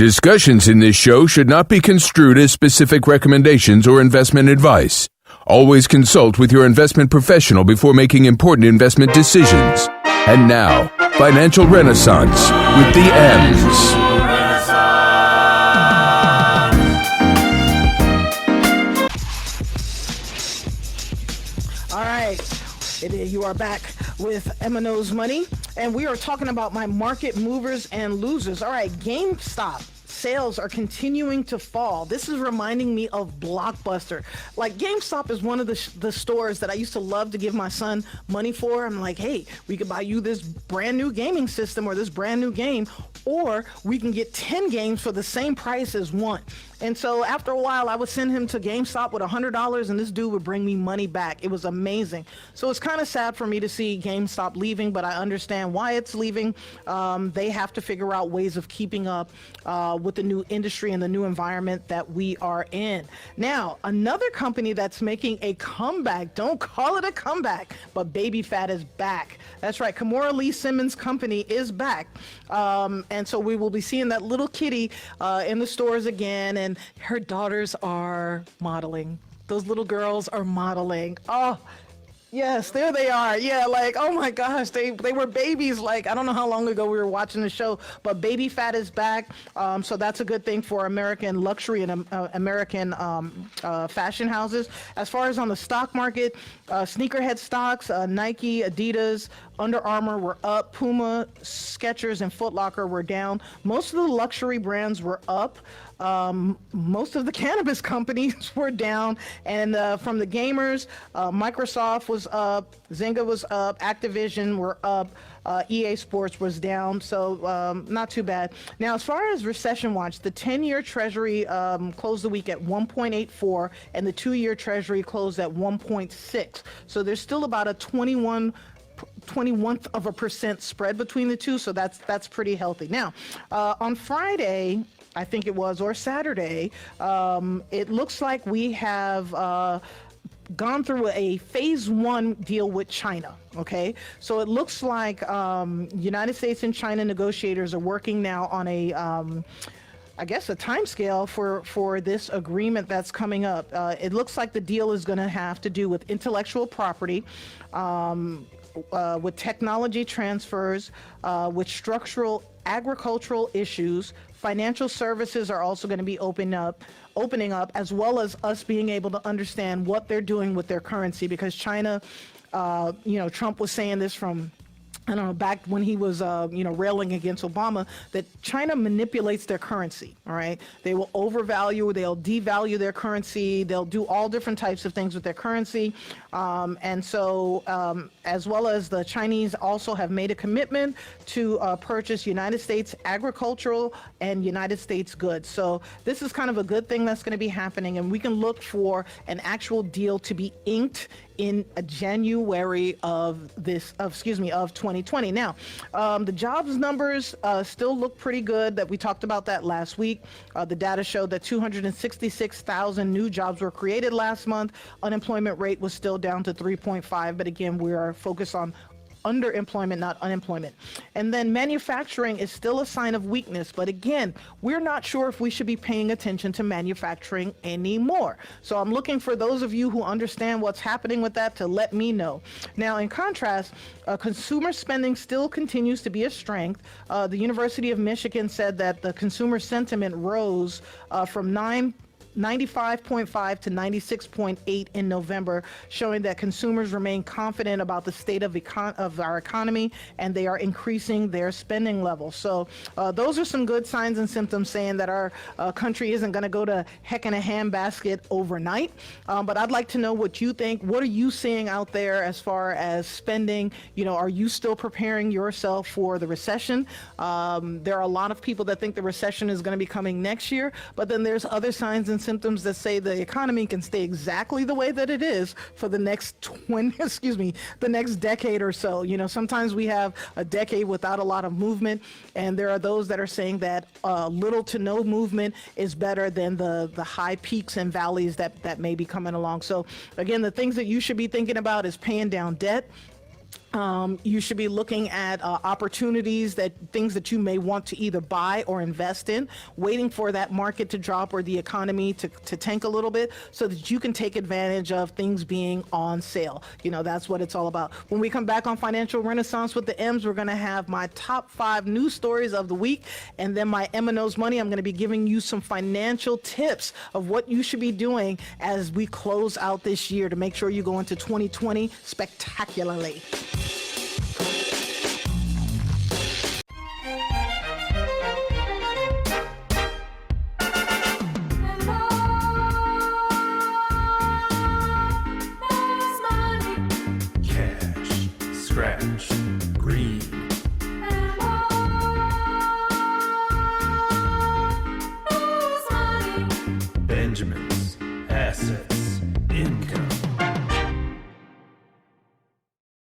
Discussions in this show should not be construed as specific recommendations or investment advice. Always consult with your investment professional before making important investment decisions. And now, Financial Renaissance with the M's. All right, you are back with Emma Knows Money, and we are talking about my market movers and losers. All right, GameStop sales are continuing to fall. This is reminding me of Blockbuster. Like, GameStop is one of the stores that I used to love to give my son money for. I'm like, hey, we could buy you this brand new gaming system or this brand new game, or we can get 10 games for the same price as one. And so after a while, I would send him to GameStop with $100, and this dude would bring me money back. It was amazing. So it's kind of sad for me to see GameStop leaving, but I understand why it's leaving. They have to figure out ways of keeping up with the new industry and the new environment that we are in. Now, another company that's making a comeback, don't call it a comeback, but BabyPhat is back. That's right. Kimora Lee Simmons' company is back. And so we will be seeing that little kitty in the stores again, and her daughters are modeling. Those little girls are modeling. Oh, yes, there they are. Yeah, like, oh my gosh, they were babies. Like, I don't know how long ago we were watching the show, but BabyPhat is back. So that's a good thing for American luxury and American fashion houses. As far as on the stock market, sneakerhead stocks, Nike, Adidas, Under Armour were up. Puma, Skechers, and Foot Locker were down. Most of the luxury brands were up. Most of the cannabis companies were down, and from the gamers, Microsoft was up, Zynga was up, Activision were up, EA Sports was down, so not too bad. Now, as far as recession watch, the 10-year Treasury closed the week at 1.84, and the 2-year Treasury closed at 1.6. So there's still about a 21% spread between the two, so that's pretty healthy. Now, on Friday, I think it was, or Saturday, it looks like we have gone through a phase one deal with China. Okay, so it looks like United States and China negotiators are working now on a I guess a time scale for this agreement that's coming up. It looks like the deal is going to have to do with intellectual property, with technology transfers, with structural agricultural issues. Financial services are also going to be opening up, as well as us being able to understand what they're doing with their currency, because China, Trump was saying this from, I don't know, back when he was, railing against Obama, that China manipulates their currency, all right? They will overvalue, they'll devalue their currency, they'll do all different types of things with their currency. And so, as well as the Chinese also have made a commitment to purchase United States agricultural and United States goods. So this is kind of a good thing that's going to be happening, and we can look for an actual deal to be inked in January of 2020. Now, the jobs numbers still look pretty good. That we talked about that last week. The data showed that 266,000 new jobs were created last month. Unemployment rate was still down to 3.5, but again, we are focused on underemployment, not unemployment. And then manufacturing is still a sign of weakness, but again, we're not sure if we should be paying attention to manufacturing anymore. So I'm looking for those of you who understand what's happening with that to let me know. Now, in contrast, consumer spending still continues to be a strength. The University of Michigan said that the consumer sentiment rose from 95.5 to 96.8 in November, showing that consumers remain confident about the state of our economy, and they are increasing their spending levels. So those are some good signs and symptoms saying that our country isn't going to go to heck in a handbasket overnight. But I'd like to know what you think. What are you seeing out there as far as spending? Are you still preparing yourself for the recession? There are a lot of people that think the recession is going to be coming next year, but then there's other signs and symptoms that say the economy can stay exactly the way that it is for the next the next decade or so. Sometimes we have a decade without a lot of movement, and there are those that are saying that little to no movement is better than the high peaks and valleys that may be coming along. So again, the things that you should be thinking about is paying down debt, You should be looking at opportunities, things that you may want to either buy or invest in, waiting for that market to drop or the economy to tank a little bit so that you can take advantage of things being on sale. That's what it's all about. When we come back on Financial Renaissance with the M's, we're going to have my top 5 news stories of the week, and then my M&O's Money. I'm going to be giving you some financial tips of what you should be doing as we close out this year to make sure you go into 2020 spectacularly. Cash, scratch, green.